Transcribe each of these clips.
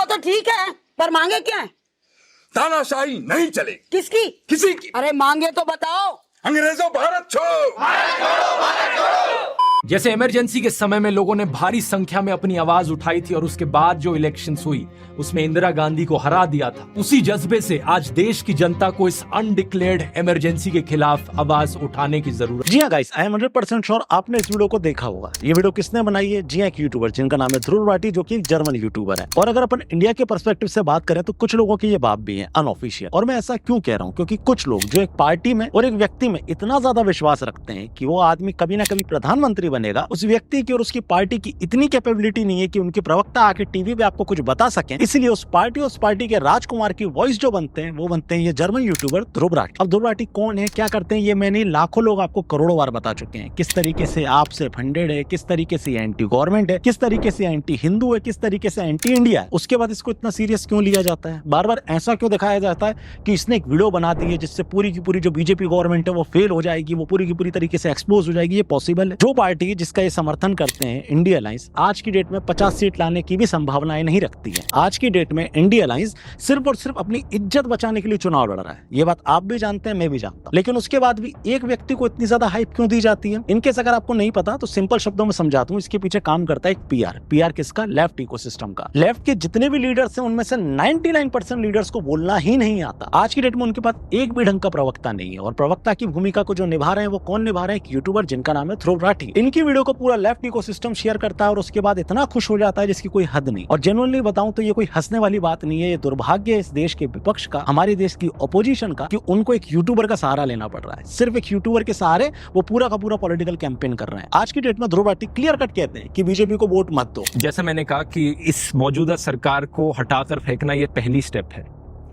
वो तो ठीक है, पर मांगे क्या है? तानाशाही नहीं चले। किसकी? किसी की। अरे मांगे तो बताओ। अंग्रेजों भारत छोड़ो। जैसे इमरजेंसी के समय में लोगों ने भारी संख्या में अपनी आवाज उठाई थी और उसके बाद जो इलेक्शंस हुई उसमें इंदिरा गांधी को हरा दिया था, उसी जज्बे से आज देश की जनता को इस अनडिक्लेयर्ड इमरजेंसी के खिलाफ आवाज उठाने की जरूरत। जी हाँ गाइस, आई एम 100% श्योर आपने इस वीडियो को देखा होगा। ये वीडियो किसने बनाई है? जी हाँ, एक यूट्यूबर जिनका नाम है ध्रुव राठी, जो कि जर्मन यूट्यूबर है। और अगर अपन इंडिया के पर्सपेक्टिव से बात करें तो कुछ लोगों की ये बात भी है अनऑफिशियल। और मैं ऐसा क्यों कह रहा हूँ? क्योंकि कुछ लोग जो एक पार्टी में और एक व्यक्ति में इतना ज्यादा विश्वास रखते हैं कि वो आदमी कभी ना कभी प्रधानमंत्री बनेगा, उस व्यक्ति की और उसकी पार्टी की इतनी कैपेबिलिटी नहीं है कि उनके प्रवक्ता आके टीवी पे आपको कुछ बता सकें। इसलिए उस पार्टी के राजकुमार की वॉइस जो बनते हैं वो बनते हैं ये जर्मन यूट्यूबर ध्रुव राठी। अब ध्रुव राठी कौन है, क्या करते हैं, ये मैंने लाखों लोग आपको करोड़ों बार बता चुके हैं। किस तरीके से आपसे फंडेड है, किस तरीके से एंटी गवर्नमेंट है, किस तरीके से एंटी हिंदू है, किस तरीके से एंटी इंडिया है। उसके बाद इसको इतना सीरियस क्यों लिया जाता है? बार बार ऐसा क्यों दिखाया जाता है कि इसने एक वीडियो बना दी है जिससे पूरी की पूरी जो बीजेपी गवर्नमेंट है वो फेल हो जाएगी, वो पूरी की पूरी तरीके से एक्सपोज हो जाएगी। ये पॉसिबल है? जो पार्टी जिसका ये समर्थन करते हैं इंडिया अलायंस, आज की डेट में 50 सीट लाने की भी संभावनाएं नहीं रखती है। आज की डेट में इंडिया अलायंस सिर्फ और सिर्फ अपनी इज्जत बचाने के लिए चुनाव लड़ रहा है। ये बात आप भी जानते हैं, मैं भी जानता हूं। लेकिन उसके बाद भी एक व्यक्ति को इतनी ज्यादा हाइप क्यों दी जाती है? इनकेस अगर आपको नहीं पता तो सिंपल शब्दों में समझाता हूं। इसके पीछे काम करता है एक पीआर किसका? लेफ्ट इकोसिस्टम का। लेफ्ट के जितने भी लीडर्स हैं उनमें से 99% लीडर्स को बोलना ही नहीं आता। आज की डेट में उनके पास एक भी ढंग का प्रवक्ता नहीं है। और प्रवक्ता की भूमिका को जो निभा रहे हैं वो कौन निभा रहे हैं? एक यूट्यूबर जिनका नाम है ध्रुव राठी। इनकी वीडियो को पूरा लेफ्ट इकोसिस्टम शेयर करता है और उसके बाद इतना खुश हो जाता है जिसकी कोई हद नहीं। और जेन्युइनली बताऊं तो ये कोई हंसने वाली बात नहीं है। ये दुर्भाग्य है इस देश के विपक्ष का, हमारे देश की अपोजिशन का, कि उनको एक यूट्यूबर का सहारा लेना पड़ रहा है। सिर्फ एक यूट्यूबर के सहारे वो पूरा का पूरा पॉलिटिकल कैंपेन कर रहे हैं। आज की डेट में ध्रुव राठी क्लियर कट कहते हैं कि बीजेपी को वोट मत दो। जैसे मैंने कहा कि इस मौजूदा सरकार को हटाकर फेंकना ये पहली स्टेप है।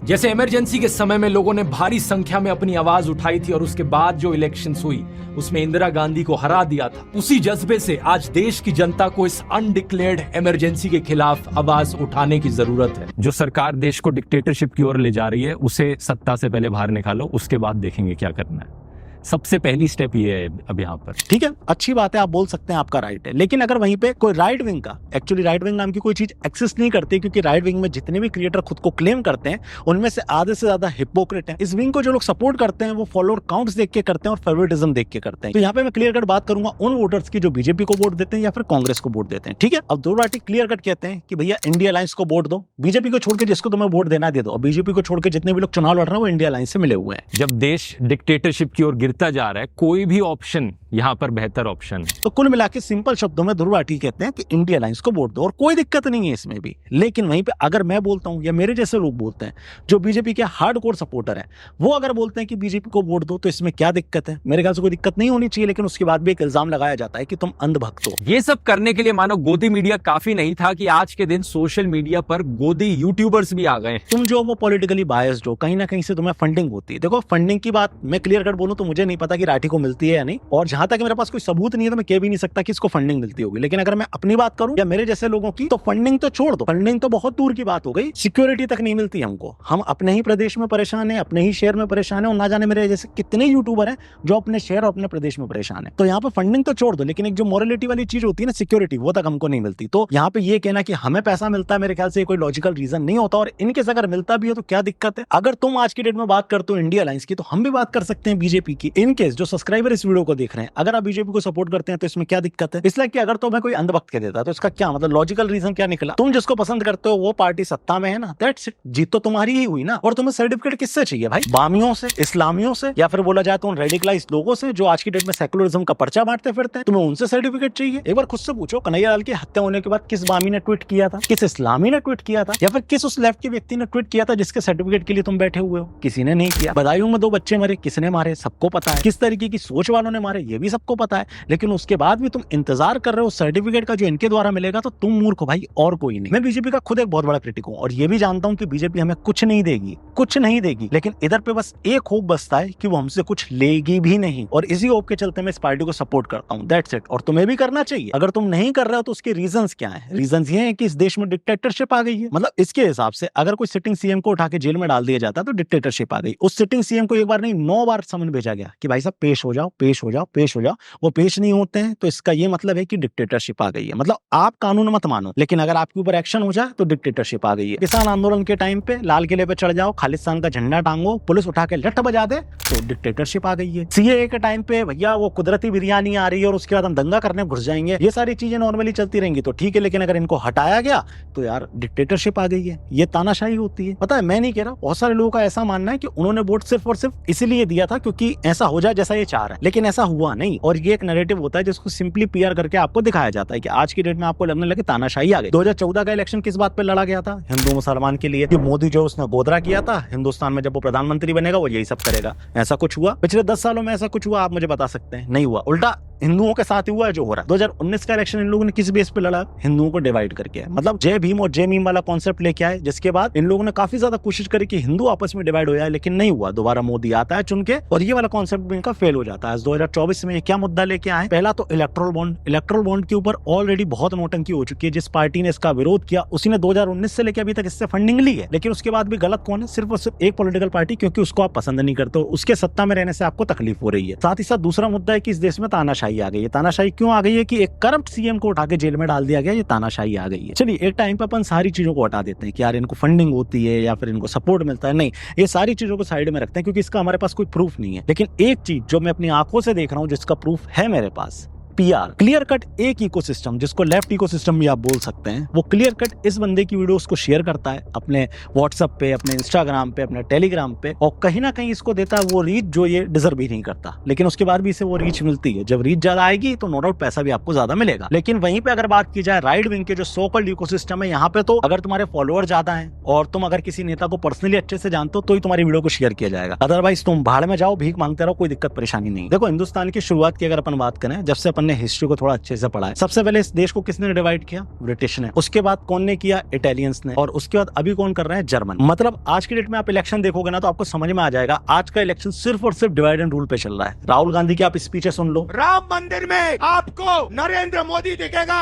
जैसे इमरजेंसी के समय में लोगों ने भारी संख्या में अपनी आवाज उठाई थी और उसके बाद जो इलेक्शंस हुई उसमें इंदिरा गांधी को हरा दिया था, उसी जज्बे से आज देश की जनता को इस अनडिक्लेयर्ड इमरजेंसी के खिलाफ आवाज उठाने की जरूरत है। जो सरकार देश को डिक्टेटरशिप की ओर ले जा रही है उसे सत्ता से पहले बाहर निकालो, उसके बाद देखेंगे क्या करना है। सबसे पहली स्टेप ये है अब यहाँ पर। ठीक है, अच्छी बात है, आप बोल सकते हैं, आपका राइट है। लेकिन अगर वहीं पे कोई राइट विंग का, एक्चुअली राइट विंग नाम की कोई चीज एक्सिस्ट नहीं करती, क्योंकि राइट विंग में जितने भी क्रिएटर खुद को क्लेम करते हैं उनमें से आधे से ज्यादा हिपोक्रेट हैं। इस विंग को जो लोग सपोर्ट करते हैं वो फॉलोअर काउंट्स देख के करते हैं और फेवरेटिज्म देख के करते हैं। तो यहाँ पे मैं क्लियर कट बात करूंगा उन वोटर्स की जो बीजेपी को वोट देते हैं या फिर कांग्रेस को वोट देते हैं। ठीक है, अब ध्रुव राठी क्लियर कट कहते हैं कि भैया इंडिया अलायंस को वोट दो, बीजेपी को छोड़ के जिसको तुम्हें वोट देना दे दो। और बीजेपी को छोड़ के जितने भी लोग चुनाव लड़ रहे हैं वो इंडिया अलायंस से मिले हुए हैं। जब देश डिक्टेटरशिप की ओर गिरता जा रहा है, कोई भी ऑप्शन यहाँ पर बेहतर ऑप्शन है। तो कुल मिला के सिंपल शब्दों में ध्रुव राठी कहते हैं कि इंडिया अलायंस को वोट दो और कोई दिक्कत नहीं है इसमें भी। लेकिन वहीं पे अगर मैं बोलता हूं या मेरे जैसे लोग बोलते हैं जो बीजेपी के हार्डकोर सपोर्टर हैं, वो अगर बोलते हैं कि बीजेपी को वोट दो, तो इसमें क्या दिक्कत है? मेरे ख्याल से कोई दिक्कत नहीं होनी चाहिए। लेकिन उसके बाद भी एक इल्जाम लगाया जाता है कि तुम अंधभक्त हो। ये सब करने के लिए मानो गोदी मीडिया काफी नहीं था कि आज के दिन सोशल मीडिया पर गोदी यूट्यूबर्स भी आ गए। तुम जो वो पॉलिटिकली बायस्ड हो, कहीं ना कहीं से तुम्हें फंडिंग होती है। देखो, फंडिंग की बात मैं क्लियर कट बोलूं तो मुझे नहीं पता कि राठी को मिलती है या नहीं, और जहां तक मेरे पास कोई सबूत नहीं है तो मैं कह भी नहीं सकता कि इसको फंडिंग मिलती होगी। लेकिन अगर मैं अपनी बात करूं या मेरे जैसे लोगों की, तो फंडिंग तो छोड़ दो, फंडिंग तो बहुत दूर की बात हो गई, सिक्योरिटी तक नहीं मिलती हमको। हम अपने ही प्रदेश में परेशान है, अपने ही शहर में परेशान है, और ना जाने मेरे जैसे कितने यूट्यूबर हैं जो अपने शहर और अपने प्रदेश में परेशान है। तो यहाँ पे फंडिंग तो छोड़ दो, लेकिन एक जो मोरलिटी वाली चीज होती है ना, सिक्योरिटी, वो तक हमको नहीं मिलती। तो यहाँ पे ये कहना कि हमें पैसा मिलता है, मेरे ख्याल से कोई लॉजिकल रीजन नहीं होता। और इनकेस अगर मिलता भी हो तो क्या दिक्कत है? अगर तुम आज की डेट में बात करते हो इंडिया अलायंस की, तो हम भी बात कर सकते हैं बीजेपी की। इनकेस जो सब्सक्राइबर इस वीडियो को देख रहे हैं, अगर आप बीजेपी को सपोर्ट करते हैं तो इसमें क्या दिक्कत है? इसलिए कि अगर तुम्हें कोई अंधभक्त कह देता है तो इसका क्या मतलब, लॉजिकल रीजन क्या निकला? तुम जिसको पसंद करते हो वो पार्टी सत्ता में है ना, दैट्स इट। जीत तो तुम्हारी ही हुई ना। और तुम्हें सर्टिफिकेट किससे चाहिए भाई? बामियों से, इस्लामियों से, या फिर बोला जाए तो उन रेडिकलाइज लोगों से जो आज की डेट में सेकुलरिज्म का पर्चा बांटते फिरते हैं? तुम्हें उनसे सर्टिफिकेट चाहिए? एक बार खुद से पूछो, कन्हैयालाल की हत्या होने के बाद किस बामी ने ट्वीट किया था, किस इस्लामी ने ट्वीट किया था, या फिर किस उस लेफ्ट के व्यक्ति ने ट्वीट किया था जिसके सर्टिफिकेट के लिए तुम बैठे हुए हो? किसी ने नहीं किया। बदायूं में 2 बच्चे मरे, किसने मारे? सबको पता है। किस तरीके की सोच वालों ने मारे, ये भी सबको पता है। लेकिन उसके बाद भी तुम इंतजार कर रहे हो सर्टिफिकेट का जो इनके द्वारा मिलेगा, तो तुम मूर्ख हो भाई, और कोई नहीं। मैं बीजेपी का खुद एक बहुत बड़ा क्रिटिक हूं और ये भी जानता हूं कि बीजेपी हमें कुछ नहीं देगी, कुछ नहीं देगी। लेकिन इधर पे बस एक होप बसता है कि वो हमसे कुछ लेगी भी नहीं, और इसी होप के चलते मैं इस पार्टी को सपोर्ट करता हूं, दैट्स इट। और तुम्हें भी करना चाहिए। अगर तुम नहीं कर रहे हो तो उसके रीजंस क्या है? रीजंस ये है कि इस देश में डिक्टेटरशिप आ गई है। मतलब इसके हिसाब से अगर कोई सिटिंग सीएम को उठा के जेल में डाल दिया जाता तो डिक्टेटरशिप आ गई। उस सिटिंग सीएम को एक बार नहीं 9 बार समन भेजा गया कि भाई साहब पेश हो जाओ, पेश हो जाओ, पेश पेश हो जाओ, वो पेश नहीं होते हैं, तो इसका ये मतलब है कि डिक्टेटरशिप आ गई है। मतलब आप कानून मत मानो, लेकिन अगर आपके ऊपर एक्शन हो जाए तो डिक्टेटरशिप आ गई है। किसान आंदोलन के टाइम पे लाल किले पे चढ़ जाओ, खालिस्तान का झंडा टांगो, पुलिस उठा के लठ बजा दे, तो डिक्टेटरशिप आ गई है। सीएए के टाइम पे भैया वो कुदरती बिरयानी आ रही है और उसके बाद हम दंगा करने घुस जाएंगे, ये सारी चीजें नॉर्मली चलती रहेंगी तो ठीक है, लेकिन अगर इनको हटाया गया तो यार डिक्टेटरशिप आ गई है। ये तानाशाही होती है। पता है, मैं नहीं कह रहा, बहुत सारे लोगों का ऐसा मानना है कि उन्होंने वोट सिर्फ और सिर्फ इसीलिए दिया था क्योंकि ऐसा हो जाए जैसा ये चाह रहा है, लेकिन ऐसा हुआ नहीं। और ये एक नैरेटिव होता है जिसको सिंपली पीआर करके आपको दिखाया जाता है कि आज की डेट में आपको लगने लगे तानाशाही आ गई। 2014 का इलेक्शन किस बात पे लड़ा गया था? हिंदू मुसलमान के लिए। मोदी जो उसने गोदरा किया था, हिंदुस्तान में जब वो प्रधानमंत्री बनेगा वो यही सब करेगा, ऐसा कुछ हुआ? पिछले 10 सालों में ऐसा कुछ हुआ? आप मुझे बता सकते हैं? नहीं हुआ। उल्टा हिंदुओं के साथ ही हुआ है जो हो रहा है। 2019 का इलेक्शन इन लोगों ने किस बेस पे लड़ा? हिंदुओं को डिवाइड करके। मतलब जय भीम और जय मीम वाला कॉन्सेप्ट लेके आए, जिसके बाद इन लोगों ने काफी ज्यादा कोशिश करी कि हिंदू आपस में डिवाइड हो जाए, लेकिन नहीं हुआ। दोबारा मोदी आता है चुन के और ये वाला कॉन्सेप्ट भी इनका फेल हो जाता है। 2024 में ये क्या मुद्दा लेके आए? पहला तो इलेक्ट्रल बॉन्ड। इलेक्ट्रल बॉन्ड के ऊपर ऑलरेडी बहुत नोटंकी हो चुकी है। जिस पार्टी ने इसका विरोध किया उसी ने 2019 से लेकर अभी तक इससे फंडिंग ली है, लेकिन उसके बाद भी गलत कौन है? सिर्फ और सिर्फ एक पॉलिटिकल पार्टी, क्योंकि उसको आप पसंद नहीं करते हो, उसके सत्ता में रहने से आपको तकलीफ हो रही है। साथ ही साथ दूसरा मुद्दा है कि इस देश में तानाशाही आ गई है। तानाशाही क्यों आ गई है? कि एक करप्ट सीएम को उठा के जेल में डाल दिया गया, ये तानाशाही आ गई है। चलिए एक टाइम पे अपन सारी चीजों को हटा देते हैं कि यार इनको फंडिंग होती है या फिर इनको सपोर्ट मिलता है, नहीं, ये सारी चीजों को साइड में रखते हैं क्योंकि इसका हमारे पास कोई प्रूफ नहीं है। लेकिन एक चीज जो मैं अपनी आंखों से देख रहा हूं जिसका प्रूफ है मेरे पास, पीआर, क्लियर कट एक इकोसिस्टम, जिसको लेफ्ट इकोसिस्टम भी आप बोल सकते हैं, वो क्लियर कट इस बंदे की वीडियोस को शेयर करता है अपने व्हाट्सएप पे, अपने इंस्टाग्राम पे, अपने टेलीग्राम पे, और कहीं ना कहीं इसको देता है वो रीच जो ये डिजर्व ही नहीं करता, लेकिन उसके बाद भी इसे वो रीच मिलती है। जब रीच ज्यादा आएगी तो नो डाउट पैसा भी आपको ज्यादा मिलेगा। लेकिन वहीं पे अगर बात की जाए राइट विंग के जो सो कॉल्ड इकोसिस्टम है, यहाँ पे तो अगर तुम्हारे फॉलोअर ज्यादा हैं और तुम अगर किसी नेता को पर्सनली अच्छे से जानते हो तो ही तुम्हारी वीडियो को शेयर किया जाएगा, अदरवाइज तुम भाड़ में जाओ, भीख मांगते रहो, कोई दिक्कत परेशानी नहीं। देखो हिंदुस्तान की शुरुआत की अगर अपन बात करें, जब से अपन ने हिस्ट्री को थोड़ा अच्छे से पढ़ा है, सबसे पहले इस देश को किसने डिवाइड किया? ब्रिटिश ने। उसके बाद कौन ने किया? इटालियंस ने। और उसके बाद अभी कौन कर रहे हैं? जर्मन। मतलब आज की डेट में आप इलेक्शन देखोगे ना तो आपको समझ में आ जाएगा आज का इलेक्शन सिर्फ और सिर्फ डिवाइड एंड रूल पे चल रहा है। राहुल गांधी की आप स्पीचें सुन लो, राम मंदिर में आपको नरेंद्र मोदी दिखेगा,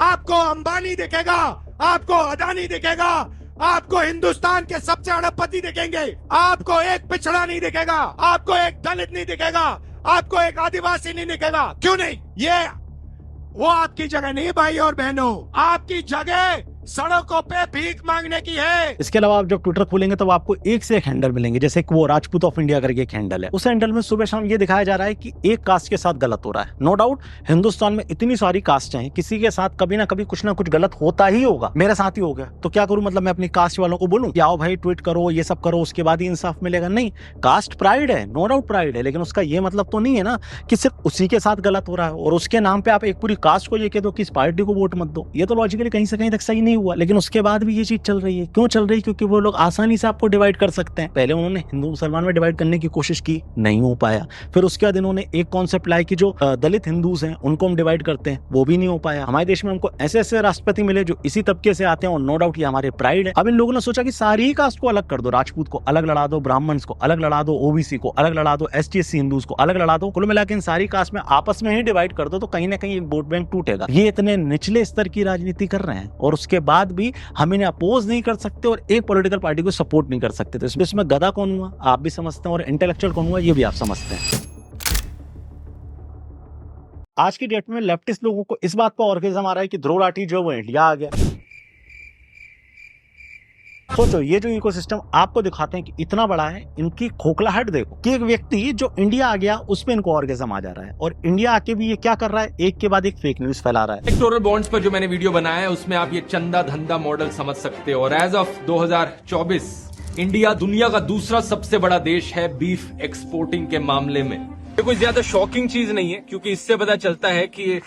आपको अंबानी दिखेगा, आपको अदानी दिखेगा, आपको हिंदुस्तान के सबसे अरबपति दिखेंगे, आपको एक पिछड़ा नहीं दिखेगा, आपको एक दलित नहीं दिखेगा, आपको एक आदिवासी नहीं दिखेगा। क्यों नहीं? ये वो आपकी जगह नहीं भाई और बहनों, आपकी जगह सड़कों पे भीख मांगने की है। इसके अलावा आप जब ट्विटर खोलेंगे तो आपको एक से एक हैंडल मिलेंगे, जैसे कि वो राजपूत ऑफ इंडिया करके एक हैंडल है। उस हैंडल में सुबह शाम ये दिखाया जा रहा है कि एक कास्ट के साथ गलत हो रहा है। नो डाउट हिंदुस्तान में इतनी सारी कास्ट हैं, किसी के साथ कभी ना कभी कुछ ना कुछ गलत होता ही होगा। मेरे साथ ही हो गया तो क्या करूं? मतलब मैं अपनी कास्ट वालों को बोलूं कि आओ भाई ट्वीट करो, ये सब करो, उसके बाद ही इंसाफ मिलेगा? नहीं, कास्ट प्राइड है, नो डाउट प्राइड है, लेकिन उसका ये मतलब तो नहीं है ना कि सिर्फ उसी के साथ गलत हो रहा है और उसके नाम पे आप एक पूरी कास्ट को ये कह दो कि इस पार्टी को वोट मत दो। ये तो लॉजिकली कहीं से कहीं तक सही नहीं हुआ। लेकिन उसके बाद भी ये चीज चल रही है। क्यों चल रही है? क्योंकि वो लोग आसानी से आपको डिवाइड कर सकते हैं। पहले उन्होंने हिंदू मुसलमान में डिवाइड करने की कोशिश की, नहीं हो पाया। फिर उसके बाद इन्होंने एक कॉन्सेप्ट लाया कि जो दलित हिंदूज हैं उनको हम डिवाइड करते हैं, वो भी नहीं हो पाया। हमारे देश में हमको ऐसे ऐसे राष्ट्रपति मिले जो इसी तबके से आते हैं और नो डाउट ये हमारे प्राइड है। अब इन लोगों ने सोचा कि सारी कास्ट को अलग कर दो, राजपूत को अलग लड़ा दो, ब्राह्मण्स को अलग लड़ा दो, ओबीसी को अलग लड़ा दो, एसटी/एससी हिंदूज को अलग लड़ा दो, कुल मिलाकर इन सारी कास्ट में आपस में ही डिवाइड कर दो, तो कहीं ना कहीं एक वोट बैंक टूटेगा। ये इतने निचले स्तर की राजनीति कर रहे हैं और उसके बाद भी हम इन्हें अपोज नहीं कर सकते और एक पॉलिटिकल पार्टी को सपोर्ट नहीं कर सकते। तो इसमें गधा कौन हुआ आप भी समझते हैं और इंटेलेक्चुअल कौन हुआ ये भी आप समझते हैं। आज की डेट में लेफ्टिस्ट लोगों को इस बात पर ऑर्गेजम आ रहा है कि ध्रुव राठी जो वो इंडिया आ गया। सोचो ये जो इकोसिस्टम आपको दिखाते हैं कि इतना बड़ा है, इनकी खोखलाहट देखो कि एक व्यक्ति जो इंडिया आ गया उस पे इनको ऑर्गेजम आ जा रहा है और इंडिया आके भी ये क्या कर रहा है? एक के बाद एक फेक न्यूज फैला रहा है। इलेक्टोरल बॉन्ड्स पर जो मैंने वीडियो बनाया है उसमें आप ये चंदा धंधा मॉडल समझ सकते हो। और एज ऑफ 2024 इंडिया दुनिया का दूसरा सबसे बड़ा देश है बीफ एक्सपोर्टिंग के मामले में। ये कोई ज्यादा शॉकिंग चीज नहीं है क्योंकि इससे पता चलता है कि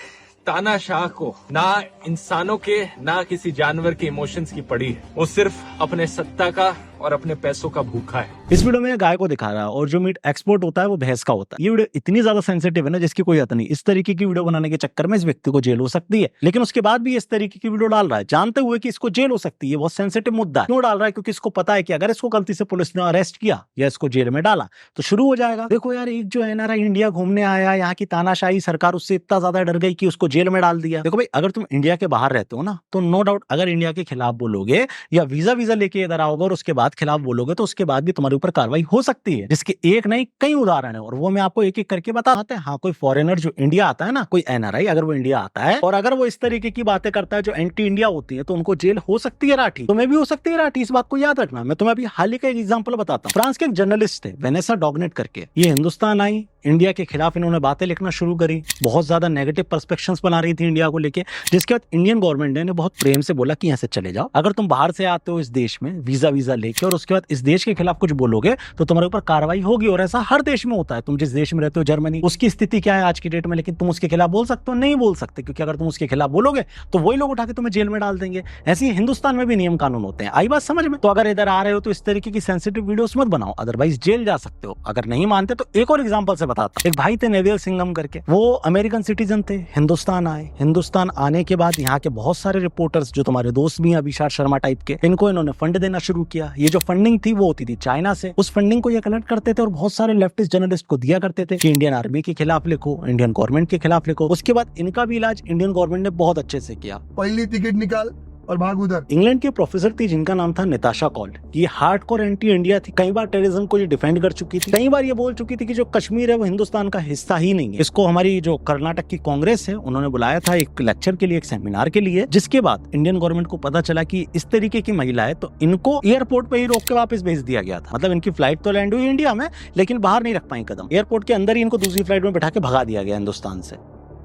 तानाशाह को ना इंसानों के ना किसी जानवर के इमोशंस की पड़ी है, वो सिर्फ अपने सत्ता का और अपने पैसों का भूखा है। इस वीडियो में गाय को दिखा रहा है और जो मीट एक्सपोर्ट होता है वो भैंस का होता है। ये वीडियो इतनी ज्यादा सेंसिटिव है ना जिसकी कोई हद नहीं। इस तरीके की वीडियो बनाने के चक्कर में इस व्यक्ति को जेल हो सकती है, लेकिन उसके बाद भी इस तरीके की वीडियो डाल रहा है जानते हुए कि इसको जेल हो सकती है। बहुत सेंसिटिव मुद्दा है। क्यों डाल रहा है? क्योंकि इसको पता है कि अगर इसको गलती से पुलिस ने अरेस्ट किया या इसको जेल में डाला तो शुरू हो जाएगा। देखो यार, एक जो एनआरआई इंडिया घूमने आया, यहाँ की तानाशाही सरकार उससे इतना ज्यादा डर गई कि उसको जेल में डाल दिया। देखो भाई, अगर तुम इंडिया के बाहर रहते हो ना, तो नो डाउट अगर इंडिया के खिलाफ बोलोगे या वीजा लेके इधर आओगे और उसके बाद खिलाफ बोलोगे, तो उसके बाद भी तुम्हारे ऊपर कार्रवाई हो सकती है, जिसके एक नहीं कई उदाहरण है, और वो मैं आपको एक एक करके बताते हैं। हाँ, कोई फॉरेनर जो इंडिया आता है ना, कोई एनआरआई अगर वो इंडिया आता है और अगर वो इस तरीके की बातें करता है जो एंटी इंडिया होती है, तो उनको जेल हो सकती है राठी, तुम्हें भी हो सकती है राठी। इस बात को याद रखना। मैं तुम्हें अभी हाल ही का एक एग्जांपल बताता हूँ। फ्रांस के एक जर्नलिस्ट थे वेनेसा डॉगनेट करके, ये हिंदुस्तान आई, इंडिया के खिलाफ इन्होंने बातें लिखना शुरू करी, बहुत ज्यादा नेगेटिव पर्सपेक्शंस बना रही थी इंडिया को लेके, जिसके बाद इंडियन गवर्नमेंट ने बहुत प्रेम से बोला कि यहाँ से चले जाओ, अगर तुम बाहर से आते हो इस देश में वीजा लेके और उसके बाद इस देश के खिलाफ कुछ बोलोगे तो तुम्हारे ऊपर कार्रवाई होगी। और ऐसा हर देश में होता है। तुम जिस देश में रहते हो, जर्मनी, उसकी स्थिति क्या है आज की डेट में, लेकिन तुम उसके खिलाफ बोल सकते हो? नहीं बोल सकते, क्योंकि अगर तुम उसके खिलाफ बोलोगे तो वही लोग उठा के तुम्हें जेल में डाल देंगे। ऐसे ही हिंदुस्तान में भी नियम कानून होते हैं। आई बात समझ में? तो अगर इधर आ रहे हो तो इस तरीके की सेंसिटिव वीडियोस मत बनाओ, अदरवाइज जेल जा सकते हो। अगर नहीं मानते तो एक और एग्जांपल से बताता हूं। एक भाई थे नेवियल सिंघम करके, वो अमेरिकन सिटीजन थे, हिंदुस्तान आए। हिंदुस्तान आने के बाद यहाँ के बहुत सारे रिपोर्टर्स जो तुम्हारे दोस्त भी हैं, अभिषार शर्मा टाइप के, इनको इन्होंने फंड देना शुरू किया। ये जो फंडिंग थी वो होती थी चाइना से। उस फंडिंग को ये कलेक्ट करते थे और बहुत सारे लेफ्टिस्ट जर्नलिस्ट को दिया करते थे कि इंडियन आर्मी के खिलाफ लिखो, इंडियन गवर्नमेंट के खिलाफ लिखो। उसके बाद इनका भी इलाज इंडियन गवर्नमेंट ने बहुत अच्छे से किया। पहली टिकट निकाल और भाग उधर। इंग्लैंड की प्रोफेसर थी जिनका नाम था निताशा कॉल। ये हार्डकोर एंटी इंडिया थी, कई बार टेररिज्म को ये डिफेंड कर चुकी थी, कई बार ये बोल चुकी थी कि जो कश्मीर है वो हिंदुस्तान का हिस्सा ही नहीं है। इसको हमारी जो कर्नाटक की कांग्रेस है उन्होंने बुलाया था एक लेक्चर के लिए, एक सेमिनार के लिए, जिसके बाद इंडियन गवर्नमेंट को पता चला कि इस तरीके की महिला है, तो इनको एयरपोर्ट पे ही रोक के वापस भेज दिया गया था। मतलब इनकी फ्लाइट तो लैंड हुई इंडिया में, लेकिन बाहर नहीं रख पाई कदम, एयरपोर्ट के अंदर ही इनको दूसरी फ्लाइट में बैठा के भगा दिया गया हिंदुस्तान से।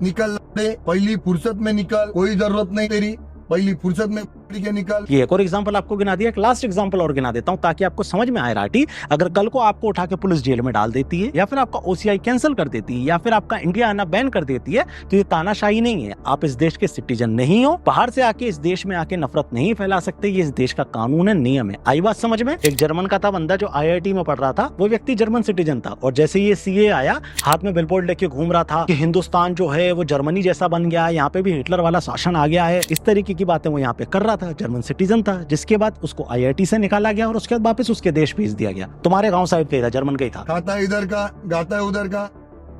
निकल ले, पहली फुर्सत में निकल, कोई जरूरत नहीं तेरी, पहली फुर्सत में के निकल। ये एक और एग्जांपल आपको गिना दिया, एक लास्ट एग्जांपल और गिना देता हूं ताकि आपको समझ में आए राठी। अगर कल को आपको उठा के पुलिस जेल में डाल देती है, या फिर आपका ओसीआई कैंसिल कर देती है, या फिर आपका इंडिया आना बैन कर देती है, तो ये तानाशाही नहीं है। आप इस देश के सिटीजन नहीं हो, बाहर से आके इस देश में आके नफरत नहीं फैला सकते। ये इस देश का कानून है, नियम है। आई बात समझ में? एक जर्मन का था बंदा जो IIT में पढ़ रहा था, वो व्यक्ति जर्मन सिटीजन था, और जैसे ये CA आया, हाथ में बिलबोर्ड लेके घूम रहा था कि हिंदुस्तान जो है वो जर्मनी जैसा बन गया है, यहाँ पे भी हिटलर वाला शासन आ गया है, इस तरीके की बातें वो यहाँ पे कर रहा था। जर्मन सिटीजन था, जिसके बाद उसको IIT से निकाला गया और उसके बाद वापस उसके देश भेज दिया गया। तुम्हारे गांव साइड का ही था, जर्मन का ही था। खाता है इधर का, गाता है उधर का।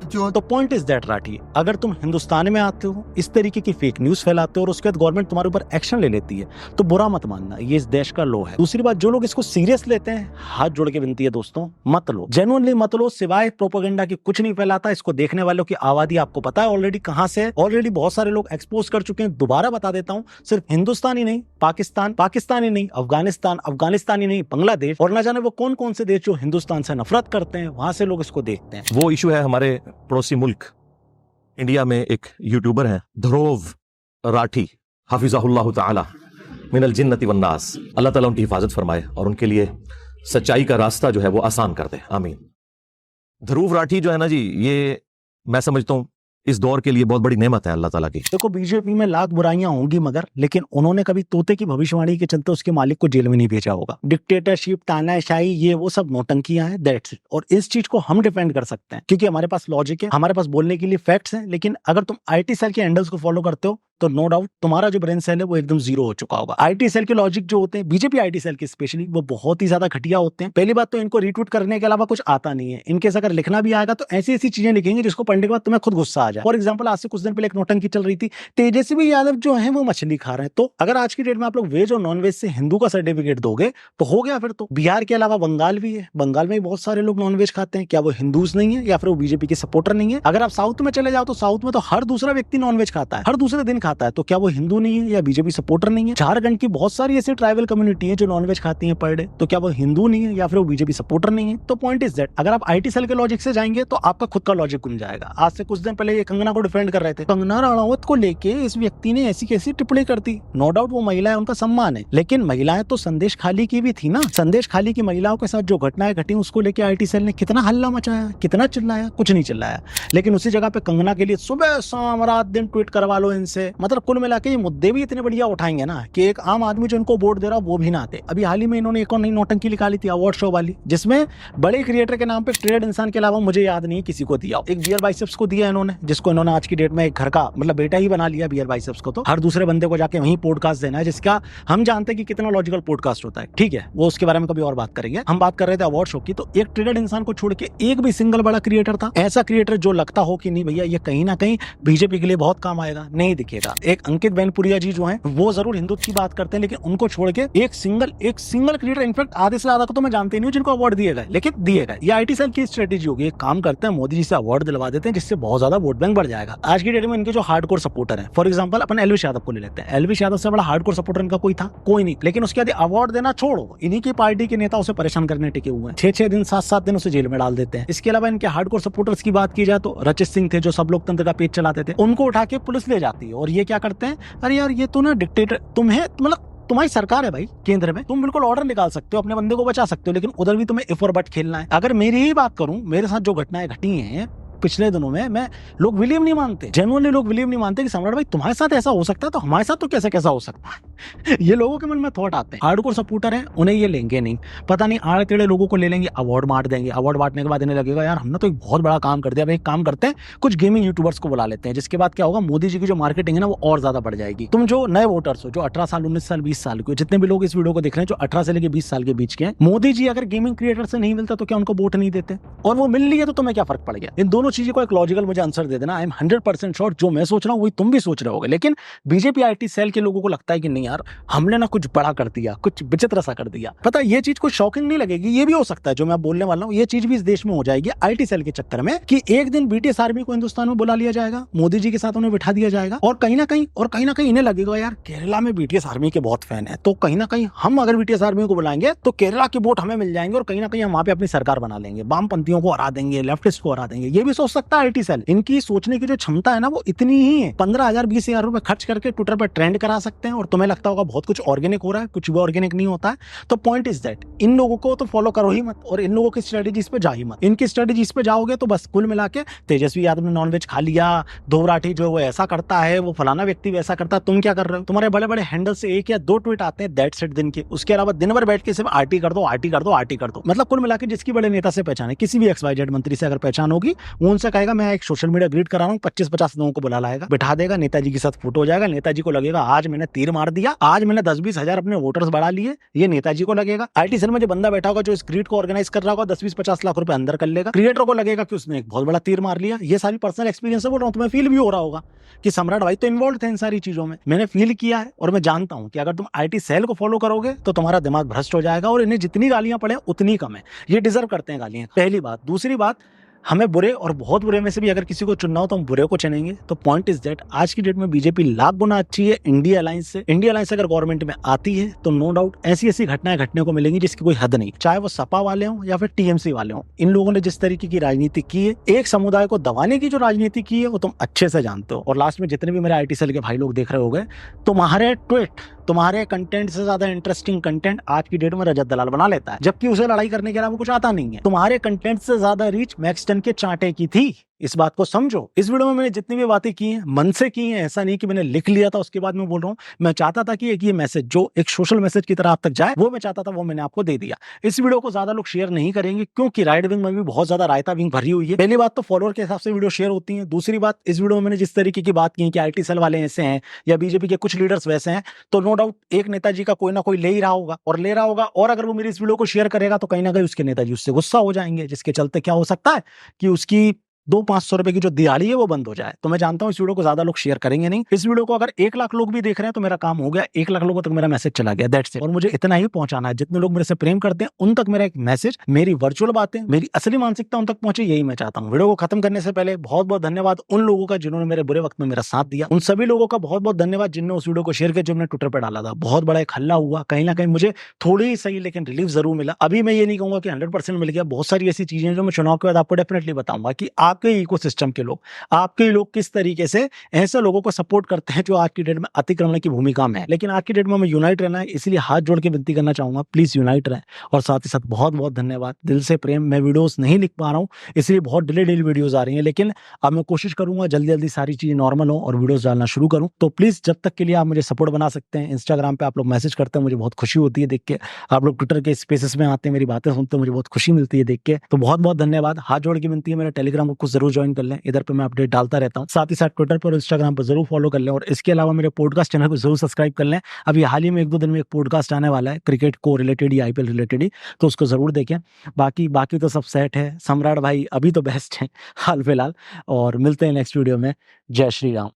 तो पॉइंट इज दैट राठी, अगर तुम हिंदुस्तान में आते हो, इस तरीके की फेक न्यूज फैलाते हो और उसके बाद गवर्नमेंट तुम्हारे ऊपर एक्शन ले लेती है, तो बुरा मत मानना, ये इस देश का लॉ है। दूसरी बात, जो लोग इसको सीरियस लेते हैं, हाथ जोड़ के विनती है दोस्तों, मत लो, जेन्युइनली मत लो। सिवाय प्रोपेगेंडा की कुछ नहीं फैलाता। इसको देखने वालों की आबादी आपको पता है ऑलरेडी कहां से है, ऑलरेडी बहुत सारे लोग एक्सपोज कर चुके हैं। दोबारा बता देता हूं, सिर्फ हिंदुस्तान ही नहीं, पाकिस्तान ही नहीं, अफगानिस्तान ही नहीं, बांग्लादेश, और ना जाने वो कौन कौन से देश जो हिंदुस्तान से नफरत करते हैं, वहां से लोग इसको देखते हैं। वो इशू है हमारे पड़ोसी मुल्क इंडिया में, एक यूट्यूबर हैं ध्रुव राठी, हाफिज़हुल्लाह ताला मिनल जिन्नति वन्नास, अल्लाह ताला उनकी हिफाजत फरमाए और उनके लिए सच्चाई का रास्ता जो है वो आसान कर दे, आमीन। ध्रुव राठी जो है ना जी, ये मैं समझता हूँ इस दौर के लिए बहुत बड़ी नेमत है अल्लाह ताला की। देखो, बीजेपी में लाख बुराइयां होंगी, मगर लेकिन उन्होंने कभी तोते की भविष्यवाणी के चलते उसके मालिक को जेल में नहीं भेजा होगा। डिक्टेटरशिप, तानाशाही, ये वो सब नौटंकियां हैं, दैट्स इट। और इस चीज को हम डिफेंड कर सकते हैं क्योंकि हमारे पास लॉजिक है, हमारे पास बोलने के लिए फैक्ट्स हैं। लेकिन अगर तुम IT सेल के हैंडल्स को फॉलो करते हो तो नो डाउट तुम्हारा जो ब्रेन सेल है वो एकदम जीरो हो चुका होगा। IT सेल के लॉजिक जो होते हैं, बीजेपी IT सेल के स्पेशली, वो बहुत ही ज्यादा घटिया होते हैं। पहली बात तो इनको रीट्वीट करने के अलावा कुछ आता नहीं है। इनके अगर लिखना भी आएगा तो ऐसी ऐसी चीजें लिखेंगे जिसको पढ़ने के बाद तुम्हें खुद गुस्सा आ जाए। फॉर एग्जाम्पल, आज से कुछ दिन पहले एक नौटंकी चल रही थी, तेजस्वी यादव जो है वो मछली खा रहे हैं। तो अगर आज की डेट में आप लोग वेज और नॉन वेज से हिंदू का सर्टिफिकेट दोगे तो हो गया। फिर तो बिहार के अलावा बंगाल भी है, बंगाल में भी बहुत सारे लोग नॉन वेज खाते हैं। क्या वो हिंदूज नहीं है या फिर वो बीजेपी के सपोर्टर नहीं है? अगर आप साउथ में चले जाओ तो साउथ में तो हर दूसरा व्यक्ति नॉन वेज खाता है, हर दूसरे दिन खाता है। तो क्या वो हिंदू नहीं है या बीजेपी सपोर्टर नहीं है? झारखंड की बहुत सारी ऐसी ट्राइबल कम्युनिटी है जो नॉनवेज खाती है पर डे, तो क्या वो हिंदू नहीं है या फिर वो बीजेपी सपोर्टर नहीं है? तो पॉइंट इज दैट, अगर आप IT सेल के लॉजिक से जाएंगे तो आपका खुद का लॉजिक गुम जाएगा। आज से कुछ दिन पहले ये कंगना को डिफेंड कर रहे थे, कंगना राणावत को लेके इस व्यक्ति ने ऐसी कैसी टिप्पणी कर दी। नो डाउट वो महिला है, उनका सम्मान है, लेकिन महिलाएं तो संदेश खाली की भी थी ना। संदेश खाली की महिलाओं के साथ जो घटनाएं घटी उसको लेके IT सेल ने कितना हल्ला मचाया, कितना चिल्लाया, कुछ नहीं चिल्लाया। लेकिन उसी जगह पे कंगना के लिए सुबह शाम रात दिन ट्वीट करवा लो इनसे, मतलब कुल मिला के ये मुद्दे भी इतने बढ़िया उठाएंगे ना कि एक आम आदमी जो इनको वोट दे रहा वो भी ना आते। अभी हाल ही में इन्होंने एक और नई नौटंकी निकाली थी अवार्ड शो वाली, जिसमें बड़े क्रिएटर के नाम पे ट्रेड इंसान के अलावा मुझे याद नहीं किसी को दिया। एक बियर बाइसेप्स को दिया इन्होंने, जिसको इन्होंने आज की डेट में एक घर का मतलब बेटा ही बना लिया बियर बाइसेप्स को। तो हर दूसरे बंदे को जाके वहीं पॉडकास्ट देना है, जिसका हम जानते हैं कि कितना लॉजिकल पॉडकास्ट होता है। ठीक है, वो उसके बारे में कभी और बात करेंगे। हम बात कर रहे थे अवार्ड शो की। तो एक ट्रेडेड इंसान को छोड़ के एक भी सिंगल बड़ा क्रिएटर था ऐसा क्रिएटर जो लगता हो कि नहीं भैया ये कहीं ना कहीं बीजेपी के लिए बहुत काम आएगा? नहीं दिखेगा। एक अंकित बैनपुरिया जी जो हैं वो जरूर हिंदुत्व की बात करते हैं, लेकिन उनको छोड़ के एक सिंगल क्रिएटर, इनफैक्ट आधे से ज्यादा को तो मैं जानते नहीं हूँ जिनको अवार्ड दिए गए, लेकिन दिए गए। ये आईटी सेल की स्ट्रेटेजी होगी। एक काम करते हैं, मोदी जी से अवार्ड दिलवा देते हैं, जिससे बहुत ज्यादा वोट बैंक बढ़ जाएगा। आज की डेट में इनके जो हार्डकोर सपोर्टर हैं, फॉर एग्जांपल अपन एलविश यादव को ले लेते हैं। एलविश यादव से बड़ा हार्डकोर सपोर्टर इनका कोई था? कोई नहीं। लेकिन उसके बाद अवार्ड देना छोड़ो, इन्हीं की पार्टी के नेता उसे परेशान करने टिके हुए हैं। 6-6 दिन 7-7 दिन उसे जेल में डाल देते हैं। इसके अलावा इनके हार्डकोर सपोर्टर्स की बात की जाए तो रचित सिंह थे जो सब लोकतंत्र का पेज चलाते थे, उनको उठा के पुलिस ले जाती है। और ये क्या करते हैं, अरे यार ये तो ना डिक्टेटर, तुम्हें मतलब तुम्हारी सरकार है भाई केंद्र में, तुम बिल्कुल ऑर्डर निकाल सकते हो, अपने बंदे को बचा सकते हो, लेकिन उधर भी तुम्हें इफ और बट खेलना है। अगर मेरी ही बात करूं, मेरे साथ जो घटनाएं घटी हैं पिछले दिनों में, मैं लोग बिलीव नहीं मानते, जेन्युइनली लोग बिलीव नहीं मानते कि सम्राट भाई तुम्हारे साथ ऐसा हो सकता है तो हमारे साथ तो कैसा हो सकता है। ये लोगों के मन में थॉट आते हैं। हार्डकोर सपोर्टर हैं, उन्हें ये लेंगे नहीं, पता नहीं आड़े टेढ़े लोगों को ले लेंगे, अवार्ड बांट देंगे। अवार्ड बांटने के बाद इन्हें लगेगा यार हमने तो एक बहुत बड़ा काम कर दिया। अब एक काम करते हैं, कुछ गेमिंग यूट्यूबर्स को बुला लेते हैं, जिसके बाद क्या होगा, मोदी जी की जो मार्केटिंग है ना वो और ज्यादा बढ़ जाएगी। तुम जो नए वोटर्स हो, जो 18 साल 19 साल 20 साल के, जितने भी लोग इस वीडियो को देख रहे हैं जो 18 से लेकर 20 साल के बीच के हैं, मोदी जी अगर गेमिंग क्रिएटर से नहीं मिलता तो क्या उनको वोट नहीं देते? और वो मिल लिया तो तुम्हें क्या फर्क पड़ गया? इन दोनों चीजों को एक लॉजिकल मुझे आंसर दे देना। आई एम 100% श्योर जो मैं सोच रहा हूँ वही तुम भी सोच रहे होगे। लेकिन बीजेपी आईटी सेल के लोगों को लगता है कि नहीं यार हमने ना कुछ बड़ा कर दिया, कुछ विचित्र सा कर दिया। पता है ये चीज कुछ शॉकिंग नहीं लगेगी? ये भी हो सकता है जो मैं बोलने वाला हूँ, ये चीज भी इस देश में हो जाएगी आईटी सेल के चक्कर में, कि एक दिन बीटीएस आर्मी को हिंदुस्तान में बुला लिया जाएगा, मोदी जी के साथ उन्हें बिठा दिया जाएगा, और कहीं ना कहीं इन्हें लगेगा यार केरला में बीटीएस आर्मी के बहुत फैन है, तो कहीं ना कहीं हम अगर बीटीएस आर्मी को बुलाएंगे तो केरला के वोट हमें मिल जाएंगे, और कहीं ना कहीं हम वहां पे अपनी सरकार बना लेंगे, वामपंथियों को हरा देंगे, लेफ्टिस्ट को हरा देंगे। ये भी सोच सकता है आईटी सेल। इनकी सोचने की जो क्षमता है ना वो इतनी ही है। 15,000 20,000 रुपए खर्च करके ट्विटर पर ट्रेंड करा सकते हैं, और तुम्हें लगता होगा बहुत कुछ ऑर्गेनिक हो रहा है, कुछ भी ऑर्गेनिक नहीं होता है। तो पॉइंट इज दैट इन लोगों को तो फॉलो करो ही मत, और इन लोगों की स्ट्रेटेजीज पे जा ही मत। इनकी स्ट्रेटेजीज पे जाओगे तो बस कुल मिला के तेजस्वी यादव ने नॉनवेज खा लिया, ध्रुव राठी जो वो ऐसा करता है, वो फलाना व्यक्ति वैसा करता है, तुम क्या कर रहे हो? तुम्हारे बड़े बड़े हैंडल से 1 या 2 ट्वीट आते हैं दैट्स इट दिन के। उसके अलावा दिन भर बैठ के सिर्फ आरटी कर दो, आरटी कर दो, आरटी कर दो। मतलब कुल मिला के जिसकी बड़े नेता से पहचान है, किसी भी XYZ मंत्री से अगर पहचान होगी, वो उनसे कहेगा मैं एक सोशल मीडिया ग्रीट करा रहा हूँ, 25-50 लोगों को बुला लाएगा, बिठा देगा, नेताजी के साथ फोटो हो जाएगा। नेताजी को लगेगा आज मैंने तीर मार दिया, आज मैंने 10-20 हजार अपने वोटर्स बढ़ा लिए, ये नेताजी को लगेगा। आईटी सेल में जो बंदा बैठा होगा जो इस ग्रीट को ऑर्गेनाइज कर रहा होगा 10-20-50 लाख रुपए अंदर कर लेगा। क्रिएटर को लगेगा कि उसने एक बहुत बड़ा तीर मार लिया। ये सारी पर्सनल एक्सपीरियंस से बोल रहा हूँ, तुम्हें फील भी हो रहा होगा कि सम्राट भाई तो इन्वॉल्व थे इन सारी चीजों में। मैंने फील किया है और मैं जानता हूं कि अगर तुम आईटी सेल को फॉलो करोगे तो तुम्हारा दिमाग भ्रष्ट हो जाएगा, और इन्हें जितनी गालियां पड़े उतनी कम है। ये डिजर्व करते हैं गालियां, पहली बात। दूसरी बात, हमें बुरे और बहुत बुरे में से भी अगर किसी को चुनना हो तो हम बुरे को चुनेंगे। तो पॉइंट इज दैट आज की डेट में बीजेपी लाख गुना अच्छी है इंडिया अलायंस से। इंडिया अलायंस अगर गवर्नमेंट में आती है तो नो डाउट ऐसी घटनाएं घटने को मिलेंगी जिसकी कोई हद नहीं, चाहे वो सपा वाले हों या फिर टीएमसी वाले हों। इन लोगों ने जिस तरीके की राजनीति की है, एक समुदाय को दबाने की जो राजनीति की है, वो तुम अच्छे से जानते हो। और लास्ट में जितने भी मेरे आईटी सेल के भाई लोग देख रहे हो गए, तुम्हारे ट्वीट, तुम्हारे कंटेंट से ज्यादा इंटरेस्टिंग कंटेंट आज की डेट में रजत दलाल बना लेता है, जबकि उसे लड़ाई करने के अलावा कुछ आता नहीं है। तुम्हारे कंटेंट से ज्यादा रीच मैक्सटन के चांटे की थी, इस बात को समझो। इस वीडियो में मैंने जितनी भी बातें की हैं मन से की हैं, ऐसा नहीं कि मैंने लिख लिया था उसके बाद मैं बोल रहा हूँ। मैं चाहता था कि एक ये मैसेज जो एक सोशल मैसेज की तरह आप तक जाए, वो मैं चाहता था, वो मैंने आपको दे दिया। इस वीडियो को ज्यादा लोग शेयर नहीं करेंगे क्योंकि राइट विंग में भी बहुत ज्यादा रायता विंग भरी हुई है। पहली बात तो फॉलोअर के हिसाब से वीडियो शेयर होती है। दूसरी बात, इस वीडियो में मैंने जिस तरीके की बात की कि आईटी सेल वाले ऐसे हैं या बीजेपी के कुछ लीडर्स वैसे हैं, तो नो डाउट एक नेताजी का कोई ना कोई ले ही रहा होगा और अगर वो मेरी इस वीडियो को शेयर करेगा तो कहीं ना कहीं उसके नेताजी उससे गुस्सा हो जाएंगे, जिसके चलते क्या हो सकता है कि उसकी 200-500 रुपए की जो दिहाड़ी है वो बंद हो जाए। तो मैं जानता हूं इस वीडियो को ज्यादा लोग शेयर करेंगे नहीं। इस वीडियो को अगर 1 लाख लोग भी देख रहे हैं तो मेरा काम हो गया, 1 लाख लोगों तक मेरा मैसेज चला गया, दैट्स इट। और मुझे इतना ही पहुंचाना है, जितने लोग मेरे से प्रेम करते हैं उन तक मेरा एक मैसेज, मेरी वर्चुअल बातें, मेरी असली मानसिकता उन तक पहुंचे, यही मैं चाहता हूँ। वीडियो को खत्म करने से पहले बहुत बहुत धन्यवाद उन लोगों का जिन्होंने मेरे बुरे वक्त में मेरा साथ दिया। उन सभी लोगों का बहुत बहुत धन्यवाद जिन्होंने उस वीडियो को शेयर किया जो मैंने ट्विटर पर डाला था। बहुत बड़ा एक हल्ला हुआ, कहीं ना कहीं मुझे थोड़ी ही सही लेकिन रिलीफ जरूर मिला। अभी मैं ये नहीं कहूंगा कि 100% मिल गया, बहुत सारी ऐसी चीजें जो मैं चुनाव के बाद आपको डेफिनेटली बताऊंगा कि आपके इकोसिस्टम के लोग, आपके लोग किस तरीके से ऐसे लोगों को सपोर्ट करते हैं जो आज की डेट में अतिक्रमण की भूमिका में है। लेकिन आज की डेट में हमें यूनाइट रहना है, इसलिए हाथ जोड़ के विनती करना चाहूंगा, प्लीज यूनाइट रहें। और साथ ही साथ बहुत बहुत धन्यवाद, दिल से प्रेम। मैं वीडियोस नहीं लिख पा रहा हूँ, इसलिए बहुत डिले वीडियोस आ रही हैं, लेकिन अब मैं कोशिश करूंगा जल्दी जल्दी सारी चीजें नॉर्मल हो और वीडियोस डालना शुरू करूं। तो प्लीज जब तक के लिए आप मुझे सपोर्ट बना सकते हैं। इंस्टाग्राम पे आप लोग मैसेज करते हैं, मुझे बहुत खुशी होती है देख के। आप लोग ट्विटर के स्पेसेस में आते हैं, मेरी बातें सुनते हैं, मुझे बहुत खुशी मिलती है देख के। तो बहुत बहुत धन्यवाद। हाथ जोड़ के विनती है, मेरा टेलीग्राम को कुछ जरूर ज्वाइन कर लें, इधर पे मैं अपडेट डालता रहता हूँ। साथ ही साथ ट्विटर पर और इंस्टाग्राम पर जरूर फॉलो कर लें, और इसके अलावा मेरे पॉडकास्ट चैनल को जरूर सब्सक्राइब कर लें। अभी हाल ही में 1-2 दिन में एक पॉडकास्ट आने वाला है, क्रिकेट को रिलेटेड ही, IPL रिलेटेड ही, तो उसको जरूर देखें। बाकी तो सब सेट है। सम्राट भाई अभी तो बेस्ट है हाल फिलहाल, और मिलते हैं नेक्स्ट वीडियो में। जय श्री राम।